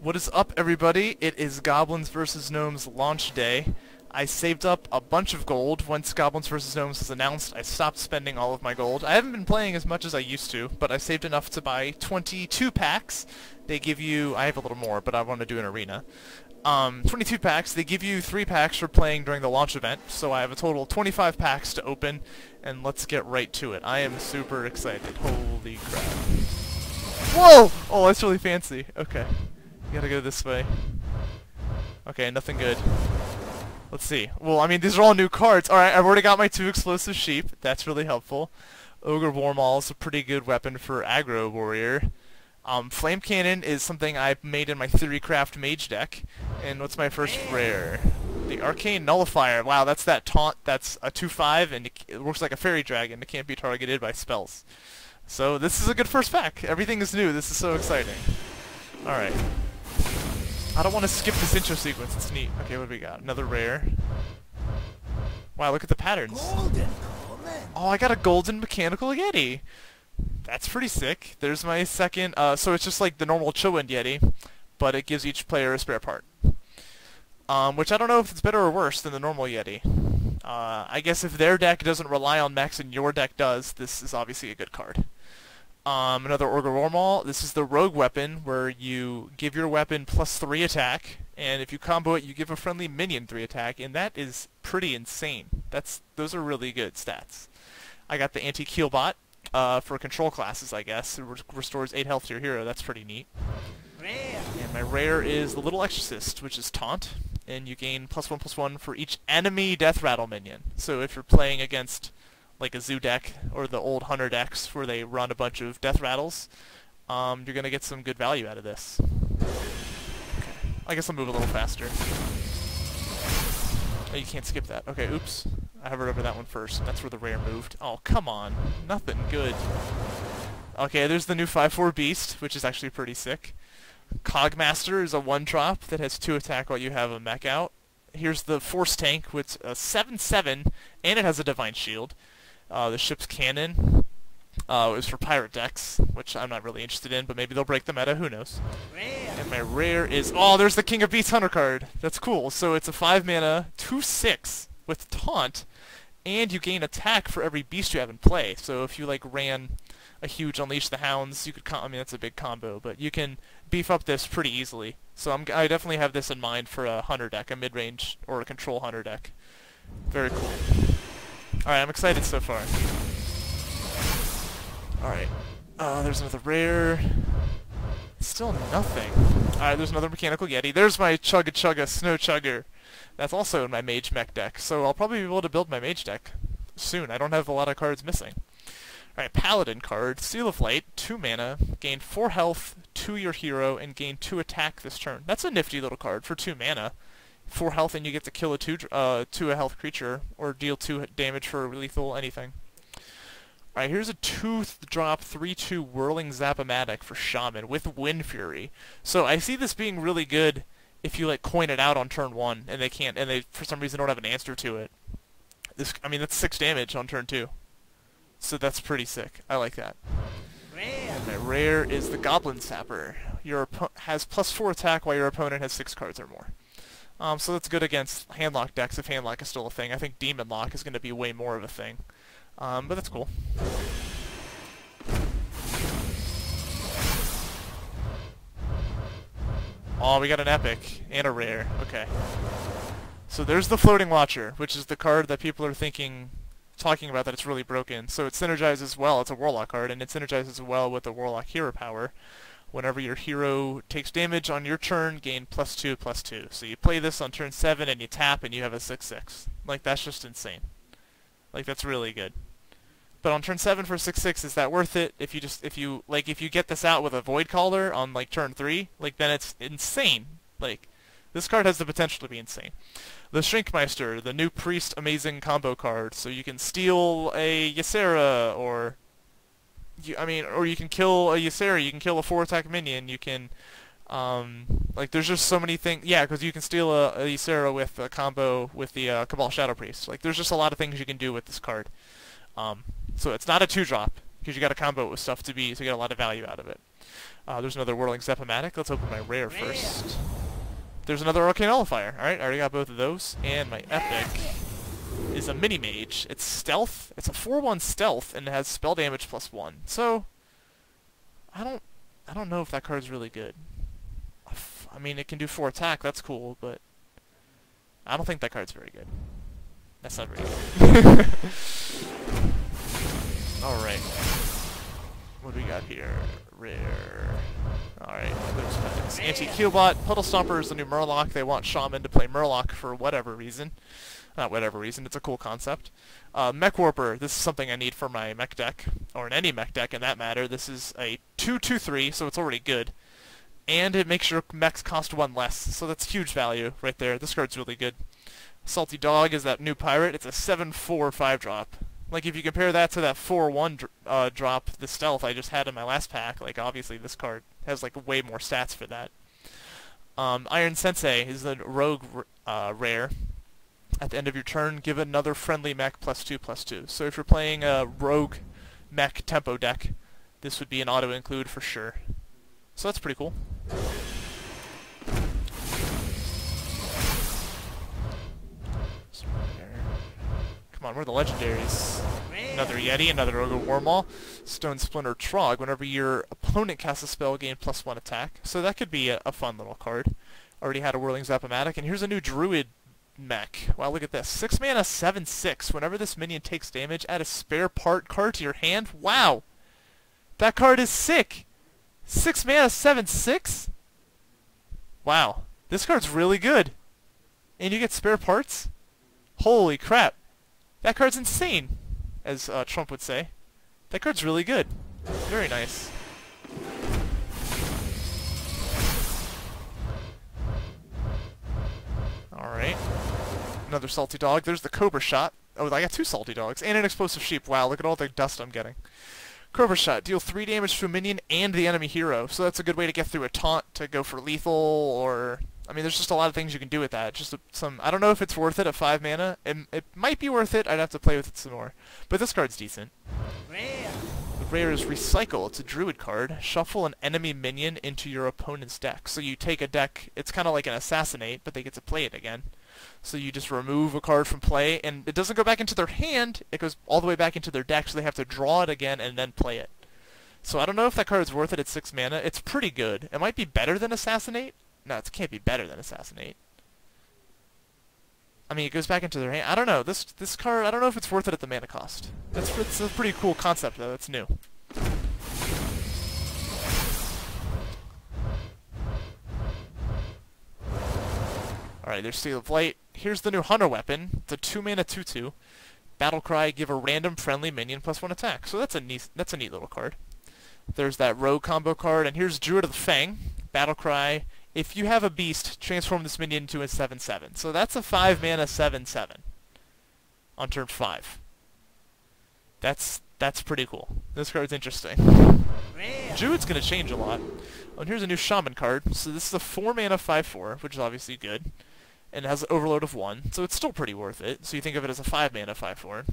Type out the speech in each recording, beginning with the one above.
What is up, everybody? It is Goblins vs. Gnomes launch day. I saved up a bunch of gold. Once Goblins vs. Gnomes was announced, I stopped spending all of my gold. I haven't been playing as much as I used to, but I saved enough to buy 22 packs. They give you... I have a little more, but I want to do an arena. 22 packs. They give you 3 packs for playing during the launch event, so I have a total of 25 packs to open, and let's get right to it. I am super excited. Holy crap. Whoa! Oh, that's really fancy. Okay. You gotta go this way. Okay, nothing good. Let's see. Well, I mean, these are all new cards. Alright, I've already got my 2 explosive sheep. That's really helpful. Ogre Warmaul is a pretty good weapon for aggro warrior. Flame Cannon is something I made in my Theorycraft mage deck. And what's my first rare? The Arcane Nullifier. Wow, that's that taunt. That's a 2/5, and it works like a fairy dragon. It can't be targeted by spells. So this is a good first pack. Everything is new. This is so exciting. Alright. I don't want to skip this intro sequence. It's neat. Okay, what do we got? Another rare. Wow, look at the patterns. Oh, I got a golden mechanical Yeti. That's pretty sick. There's my second. So it's just like the normal Chowind Yeti, but it gives each player a spare part. Which I don't know if it's better or worse than the normal Yeti. I guess if their deck doesn't rely on mechs and your deck does, this is obviously a good card. Another Ogre Warmaul. This is the rogue weapon, where you give your weapon +3 attack, and if you combo it, you give a friendly minion 3 attack, and that is pretty insane. Those are really good stats. I got the Anti-Keelbot for control classes, I guess. It restores 8 health to your hero. That's pretty neat. And my rare is the Little Exorcist, which is Taunt, and you gain +1/+1 for each enemy Death Rattle minion. So if you're playing against like a zoo deck or the old hunter decks where they run a bunch of death rattles, you're gonna get some good value out of this. Okay, I guess I'll move a little faster. Oh, you can't skip that. Okay, oops. I hovered over that one first. That's where the rare moved. Oh, come on. Nothing good. Okay, there's the new 5/4 Beast, which is actually pretty sick. Cogmaster is a 1-drop that has 2 attack while you have a mech out. Here's the Force Tank with a 7/7, and it has a Divine Shield. The ship's cannon is for pirate decks, which I'm not really interested in, but maybe they'll break the meta, who knows. And my rare is... Oh, there's the King of Beasts Hunter card! That's cool. So it's a 5-mana, 2/6 with Taunt, and you gain attack for every beast you have in play. So if you like ran a huge Unleash the Hounds, you could... I mean, that's a big combo, but you can beef up this pretty easily. So I definitely have this in mind for a hunter deck, a mid-range or a control hunter deck. Very cool. Alright, I'm excited so far. Alright. There's another rare. Still nothing. Alright, there's another Mechanical Yeti. There's my Chugga Chugga Snow Chugger. That's also in my Mage Mech deck, so I'll probably be able to build my Mage deck soon. I don't have a lot of cards missing. Alright, Paladin card. Seal of Light, 2 mana, gain 4 health to your hero, and gain 2 attack this turn. That's a nifty little card for 2 mana. 4 health and you get to kill a 2 health creature, or deal 2 damage for lethal anything. Alright, here's a 2-drop 3/2 Whirling Zap-O-Matic for Shaman with Wind Fury. So I see this being really good if you like coin it out on turn 1 and they for some reason don't have an answer to it. I mean, that's 6 damage on turn 2. So that's pretty sick. I like that. And my rare is the Goblin Sapper. Your has +4 attack while your opponent has 6 cards or more. So that's good against handlock decks if handlock is still a thing. I think Demon Lock is going to be way more of a thing. But that's cool. Oh, we got an epic and a rare. Okay. So there's the Floating Watcher, which is the card that people are talking about that it's really broken. So it synergizes well. It's a Warlock card, and it synergizes well with the Warlock hero power. Whenever your hero takes damage on your turn, gain +2/+2. So you play this on turn 7 and you tap and you have a 6/6. Like, that's just insane. Like, that's really good. But on turn 7 for 6/6, is that worth it? If you get this out with a Void Caller on like turn 3, like, then it's insane. Like, this card has the potential to be insane. The Shrinkmeister, the new Priest amazing combo card. So you can steal a Ysera, or you can kill a Ysera, you can kill a 4-attack minion, you can, like, there's just so many things. Yeah, because you can steal a Ysera with a combo with the Cabal Shadow Priest. Like, there's just a lot of things you can do with this card. So it's not a 2-drop, because you got to combo it with stuff to get a lot of value out of it. There's another Whirling Zap-O-Matic. Let's open my rare first. There's another Arcane Nullifier. Alright, I already got both of those. And my epic is a Mini Mage. It's stealth. It's a 4/1 stealth, and it has spell damage +1. So, I don't know if that card's really good. I mean, it can do 4 attack. That's cool, but I don't think that card's very good. That's not very good. Alright. What do we got here? Rare. Alright, there's packs. Anti-Keelbot. Puddle Stomper is the new Murloc. They want Shaman to play Murloc for whatever reason. Not whatever reason, it's a cool concept. Mech Warper. This is something I need for my mech deck, or in any mech deck in that matter. This is a 2/2/3, so it's already good. And it makes your mechs cost 1 less, so that's huge value right there. This card's really good. Salty Dog is that new pirate. It's a 7/4 5-drop. Like, if you compare that to that 4/1 drop, the stealth I just had in my last pack, like, obviously this card has, like, way more stats for that. Iron Sensei is the rogue rare. At the end of your turn, give another friendly mech +2/+2. So if you're playing a rogue mech tempo deck, this would be an auto-include for sure. So that's pretty cool. Come on, we're the legendaries. Another Yeti, another Ogre Warmaw, Stone Splinter Trog. Whenever your opponent casts a spell, gain +1 attack. So that could be a fun little card. Already had a Whirling Zap-O-Matic, and here's a new Druid mech. Wow, look at this. 6 mana, 7/6. Whenever this minion takes damage, add a spare part card to your hand. Wow! That card is sick! 6 mana, 7/6? Wow. This card's really good. And you get spare parts? Holy crap. That card's insane, as Trump would say. That card's really good. Very nice. Alright. Another Salty Dog. There's the Cobra Shot. Oh, I got 2 Salty Dogs. And an Explosive Sheep. Wow, look at all the dust I'm getting. Cobra Shot. Deal 3 damage to a minion and the enemy hero. So that's a good way to get through a taunt, to go for lethal, or... I mean, there's just a lot of things you can do with that. Just some... I don't know if it's worth it at 5 mana. It might be worth it. I'd have to play with it some more. But this card's decent. The rare is Recycle. It's a Druid card. Shuffle an enemy minion into your opponent's deck. So you take a deck... It's kind of like an Assassinate, but they get to play it again. So you just remove a card from play, and it doesn't go back into their hand. It goes all the way back into their deck, so they have to draw it again and then play it. So I don't know if that card is worth it at 6 mana. It's pretty good. It might be better than Assassinate. No, it can't be better than Assassinate. I mean, it goes back into their hand. I don't know. This card, I don't know if it's worth it at the mana cost. It's a pretty cool concept, though. It's new. Alright, there's Seal of Light. Here's the new Hunter weapon. It's a 2 mana 2/2. Battlecry, give a random friendly minion +1 attack. So that's a neat little card. There's that Rogue combo card, and here's Druid of the Fang. Battlecry, if you have a beast, transform this minion into a 7/7. So that's a 5 mana 7/7 on turn 5. That's pretty cool. This card's interesting. Druid's gonna change a lot. Oh, and here's a new Shaman card. So this is a 4 mana 5/4, which is obviously good. And it has an overload of 1, so it's still pretty worth it. So you think of it as a 5 mana 5/4.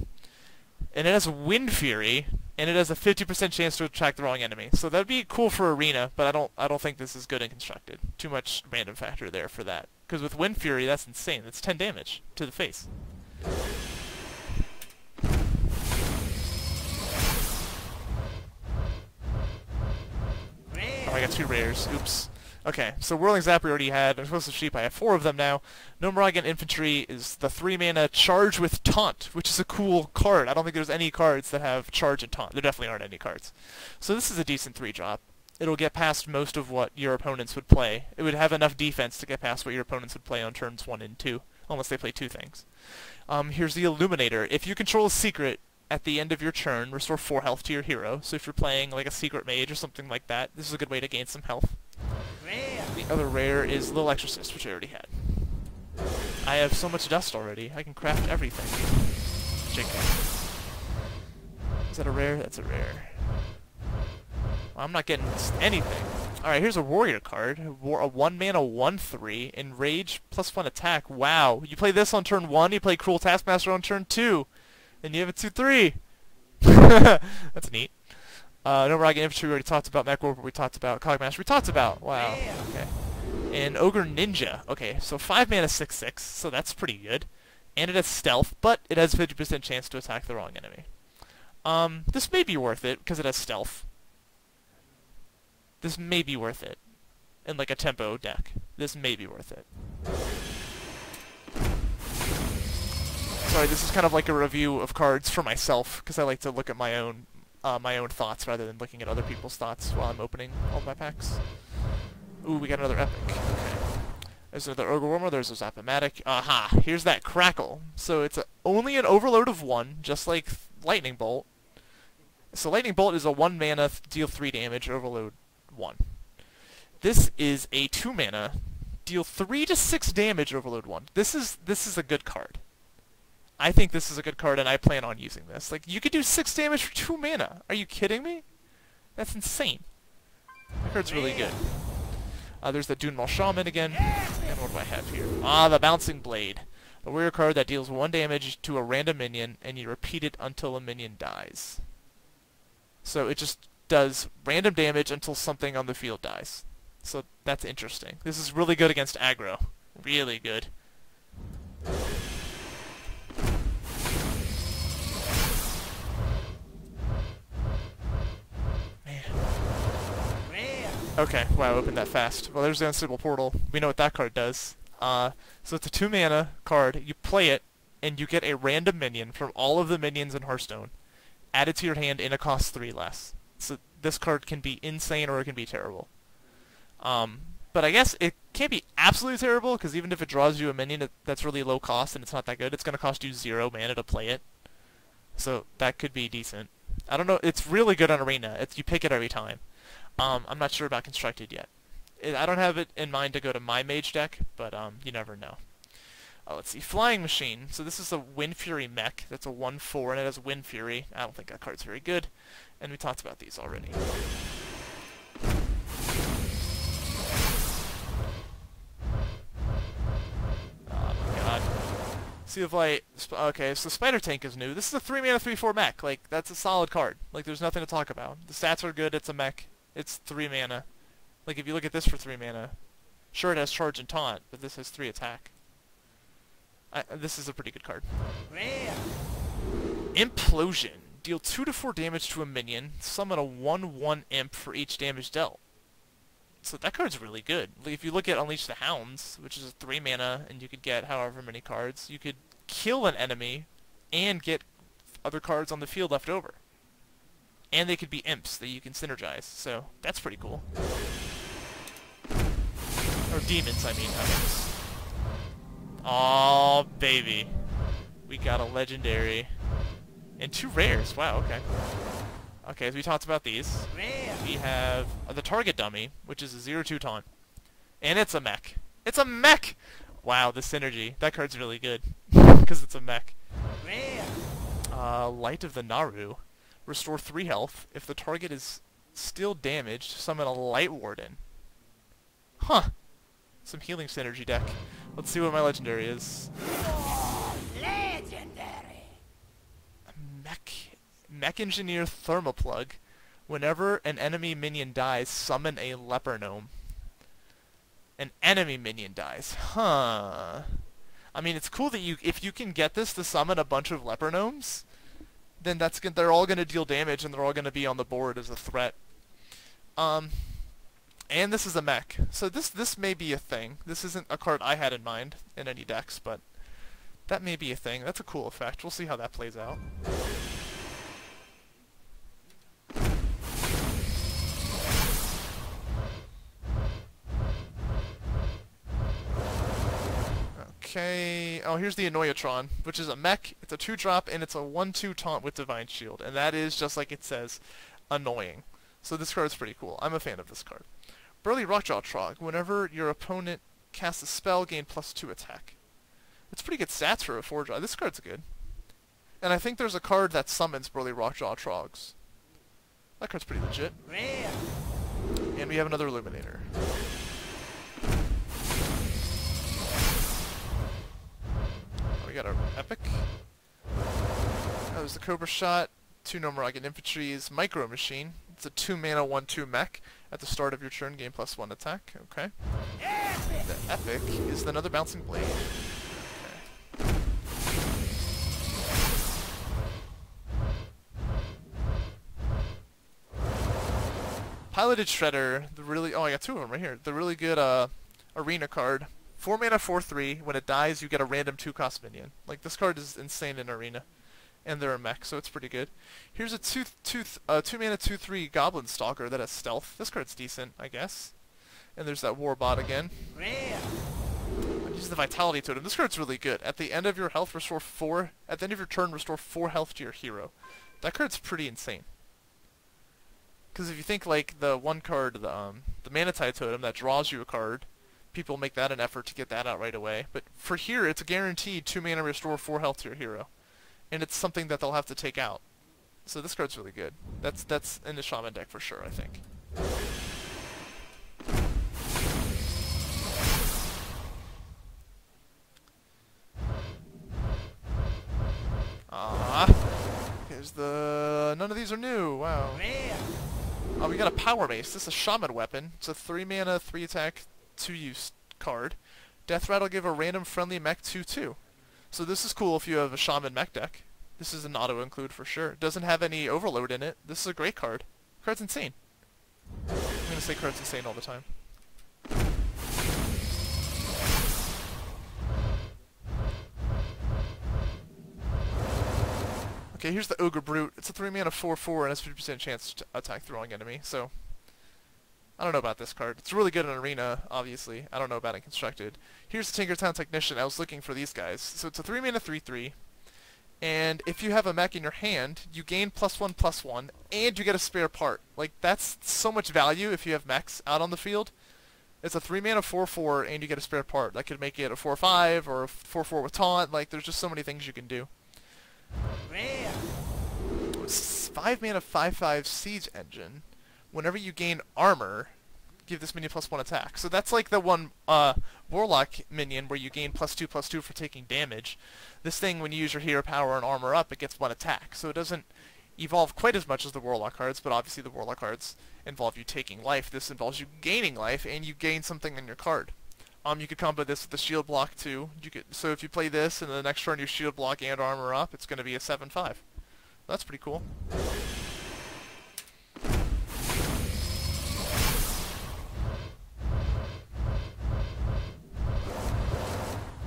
And it has Wind Fury, and it has a 50% chance to attract the wrong enemy. So that'd be cool for Arena, but I don't think this is good and constructed. Too much random factor there for that. Because with Wind Fury, that's insane. That's 10 damage to the face. Oh, I got 2 rares. Oops. Okay, so Whirling Zap we already had. Explosive Sheep, I have 4 of them now. Gnomes Infantry is the 3 mana Charge with Taunt, which is a cool card. I don't think there's any cards that have Charge and Taunt. There definitely aren't any cards. So this is a decent 3-drop. It'll get past most of what your opponents would play. It would have enough defense to get past what your opponents would play on turns 1 and 2, unless they play 2 things. Here's the Illuminator. If you control a secret, at the end of your turn, restore 4 health to your hero. So if you're playing like a secret mage or something like that, this is a good way to gain some health. The other rare is Little Exorcist, which I already had. I have so much dust already. I can craft everything. JK. Is that a rare? That's a rare. Well, I'm not getting anything. Alright, here's a warrior card. A 1 mana 1/3. Enrage +1 attack. Wow. You play this on turn 1, you play Cruel Taskmaster on turn 2. And you have a 2/3. That's neat. No Rocket Infantry we already talked about. Mech Warper we talked about. Cogmaster we talked about. Wow. Okay. And Ogre Ninja. Okay, so 5 mana 6/6, so that's pretty good. And it has stealth, but it has a 50% chance to attack the wrong enemy. This may be worth it, because it has stealth. This may be worth it. In like a tempo deck. This may be worth it. Sorry, this is kind of like a review of cards for myself, because I like to look at my own thoughts rather than looking at other people's thoughts while I'm opening all of my packs. Ooh, we got another epic. Okay. There's another Ogre Warmer, there's a Zap-O-Matic. Aha! Here's that Crackle. So it's only an overload of 1, just like Lightning Bolt. So Lightning Bolt is a 1 mana, deal 3 damage, overload 1. This is a 2 mana, deal 3 to 6 damage, overload 1. This is a good card. I think this is a good card, and I plan on using this. Like, you could do 6 damage for 2 mana. Are you kidding me? That's insane. That card's really good. There's the Dunmal Shaman again. And what do I have here? Ah, the Bouncing Blade. A warrior card that deals 1 damage to a random minion, and you repeat it until a minion dies. So it just does random damage until something on the field dies. So that's interesting. This is really good against aggro. Really good. Okay, wow, I opened that fast. Well, there's the Unstable Portal. We know what that card does. So it's a 2 mana card. You play it, and you get a random minion from all of the minions in Hearthstone added to your hand in a cost 3 less. So this card can be insane or it can be terrible. But I guess it can't be absolutely terrible, because even if it draws you a minion that's really low cost and it's not that good, it's going to cost you 0 mana to play it. So that could be decent. I don't know. It's really good on Arena. You pick it every time. I'm not sure about Constructed yet. I don't have it in mind to go to my Mage deck, but you never know. Let's see. Flying Machine. So this is a Wind Fury mech. That's a 1/4, and it has Wind Fury. I don't think that card's very good. And we talked about these already. Oh my god. Sea of Light. Okay, so Spider Tank is new. This is a 3 mana 3/4 mech. Like, that's a solid card. Like, there's nothing to talk about. The stats are good. It's a mech. It's 3 mana. Like, if you look at this for 3 mana, sure, it has Charge and Taunt, but this has 3 attack. This is a pretty good card. Implosion. Deal 2 to 4 damage to a minion. Summon a 1/1 imp for each damage dealt. So that card's really good. Like, if you look at Unleash the Hounds, which is a 3 mana, and you could get however many cards, you could kill an enemy and get other cards on the field left over. And they could be imps that you can synergize, so that's pretty cool. Or demons, I mean, not imps. Aw, baby. We got a legendary. And 2 rares, wow, okay. Okay, as we talked about these, we have the Target Dummy, which is a 0/2 taunt. And it's a mech. It's a mech! Wow, the synergy. That card's really good, because it's a mech. Light of the Naru. Restore 3 health. If the target is still damaged, summon a Light Warden. Huh. Some healing synergy deck. Let's see what my legendary is. Legendary! Mech Engineer Thermoplug. Whenever an enemy minion dies, summon a Leper Gnome. An enemy minion dies. Huh. I mean, it's cool that if you can get this to summon a bunch of Leper Gnomes, then they're all going to deal damage and they're all going to be on the board as a threat. And this is a mech. So this may be a thing. This isn't a card I had in mind in any decks, but that may be a thing. That's a cool effect. We'll see how that plays out. Okay, oh, here's the Annoyatron, which is a mech. It's a 2-drop, and it's a 1/2 taunt with Divine Shield. And that is, just like it says, annoying. So this card's pretty cool. I'm a fan of this card. Burly Rockjaw Trog. Whenever your opponent casts a spell, gain +2 attack. It's pretty good stats for a 4-drop. This card's good. And I think there's a card that summons Burly Rockjaw Trogs. That card's pretty legit. And we have another Illuminator. We got our Epic. Oh, there's the Cobra Shot, 2 Gnome Rocket Infantries, Micro Machine. It's a 2-mana 1/2 mech. At the start of your turn, gain +1 attack. Okay. The epic is another bouncing blade. Okay. Piloted Shredder, the really... Oh, I got two of them right here. The really good arena card. 4 mana 4/3. When it dies, you get a random 2-cost minion. Like, this card is insane in arena. And they're a mech, so it's pretty good. Here's a 2 mana 2/3 Goblin Stalker that has stealth. This card's decent, I guess. And there's that Warbot again. Use the Vitality Totem. This card's really good. At the end of your health, restore 4. At the end of your turn, restore 4 health to your hero. That card's pretty insane. Because if you think like the one card, the Manatide Totem that draws you a card, people make that an effort to get that out right away. But for here, it's a guaranteed 2 mana restore 4 health to your hero. And it's something that they'll have to take out. So this card's really good. That's in the Shaman deck for sure, I think. Here's the... None of these are new, wow. Oh, we got a Power Mace. This is a Shaman weapon. It's a 3 mana, 3 attack, 2 use card. Death Rattle give a random friendly mech 2/2. So this is cool if you have a Shaman mech deck. This is an auto-include for sure. It doesn't have any overload in it. This is a great card. Card's insane. I'm gonna say card's insane all the time. Okay, here's the Ogre Brute. It's a 3 mana 4/4 and has 50% chance to attack throwing enemy, so... I don't know about this card. It's really good in Arena, obviously. I don't know about it Constructed. Here's the Tinkertown Technician. I was looking for these guys. So it's a 3 mana 3/3. And if you have a mech in your hand, you gain +1/+1, and you get a spare part. Like, that's so much value if you have mechs out on the field. It's a 3 mana 4/4, and you get a spare part. That could make it a 4/5, or a 4/4 with taunt. Like, there's just so many things you can do. 5 mana 5/5 Siege Engine. Whenever you gain armor, give this minion +1 attack. So that's like the one Warlock minion where you gain +2/+2 for taking damage. This thing, when you use your hero power and armor up, it gets 1 attack. So it doesn't evolve quite as much as the Warlock cards, but obviously the Warlock cards involve you taking life. This involves you gaining life, and you gain something on your card. You could combo this with the shield block too. So if you play this, and the next turn you shield block and armor up, it's going to be a 7/5. That's pretty cool.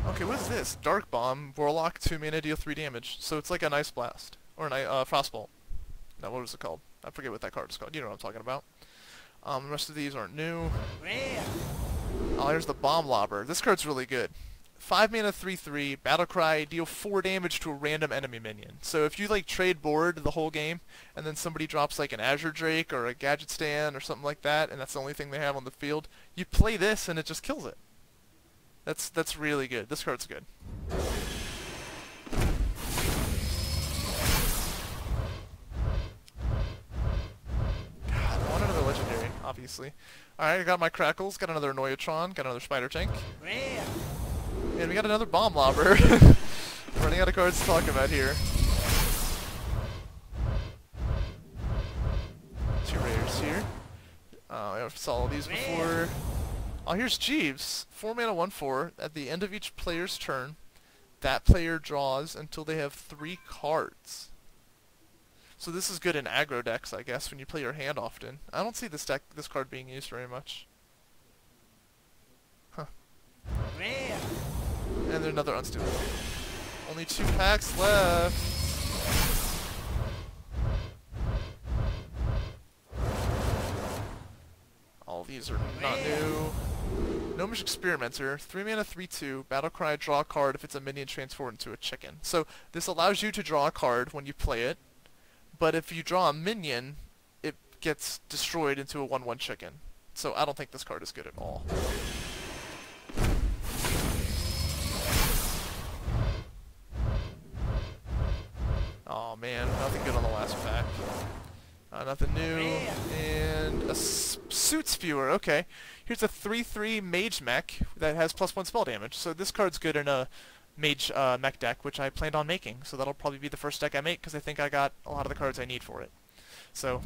Okay, what is this? Dark Bomb, Warlock, 2 mana, deal 3 damage. So it's like an Ice Blast. Or an Frostbolt. No, what was it called? I forget what that card is called. You know what I'm talking about. The rest of these aren't new. Oh, here's the Bomb Lobber. This card's really good. 5 mana 3/3, Battlecry, deal 4 damage to a random enemy minion. So if you like trade board the whole game, and then somebody drops like an Azure Drake or a Gadget Stand or something like that, and that's the only thing they have on the field, you play this and it just kills it. That's really good. This card's good. God, I want another legendary, obviously. Alright, I got my Crackles, got another Noyatron, got another Spider Tank. And we got another Bomb Lobber. Running out of cards to talk about here. 2 rares here. I saw all these before. Oh, here's Jeeves. 4 mana 1/4. At the end of each player's turn, that player draws until they have 3 cards. So this is good in aggro decks, I guess, when you play your hand often. I don't see this card being used very much. Huh. And there's another Unstable. Only 2 packs left. All these are not new. Gnomish Experimenter, 3 mana 3/2, Battlecry, draw a card if it's a minion transformed into a chicken. So this allows you to draw a card when you play it, but if you draw a minion, it gets destroyed into a 1/1 chicken. So I don't think this card is good at all. Oh man, nothing good on the last pack. Nothing new. And a Suit Spewer, okay. Here's a 3/3 Mage Mech that has +1 spell damage. So this card's good in a Mage mech deck, which I planned on making. So that'll probably be the first deck I make, because I think I got a lot of the cards I need for it. So,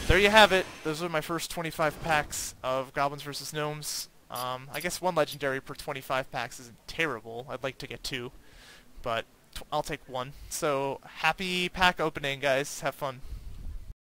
there you have it. Those are my first 25 packs of Goblins vs. Gnomes. I guess one legendary per 25 packs isn't terrible. I'd like to get 2, but I'll take 1. So, happy pack opening, guys. Have fun.